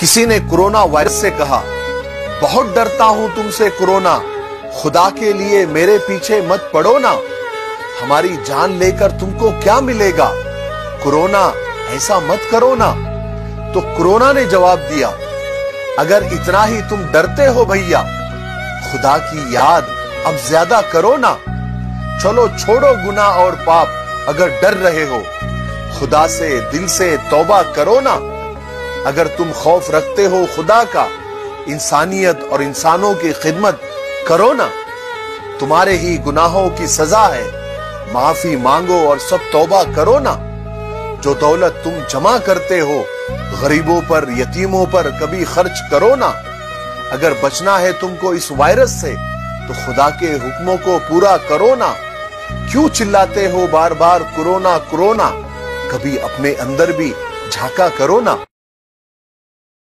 किसी ने corona virus से कहा, बहुत डरता हूं तुमसे कोरोना, खुदा के लिए मेरे पीछे मत पड़ो ना, हमारी जान लेकर तुमको क्या मिलेगा, कोरोना ऐसा मत करो ना। तो कोरोना ने जवाब दिया, अगर इतना ही तुम डरते हो भैया, खुदा की याद अब ज्यादा करो ना। चलो छोड़ो गुनाह और पाप, अगर डर रहे हो खुदा से दिल से तौबा करो ना। अगर तुम खौफ रखते हो खुदा का, इंसानियत और इंसानों की खिदमत करो ना। तुम्हारे ही गुनाहों की सजा है, माफी मांगो और सब तौबा करो ना। जो दौलत तुम जमा करते हो गरीबों पर, यतीमों पर कभी खर्च करो ना। अगर बचना है तुमको इस वायरस से तो खुदा के हुक्मों को पूरा करो ना। क्यों चिल्लाते हो बार बार कोरोना कोरोना, कभी अपने अंदर भी झांका करो ना।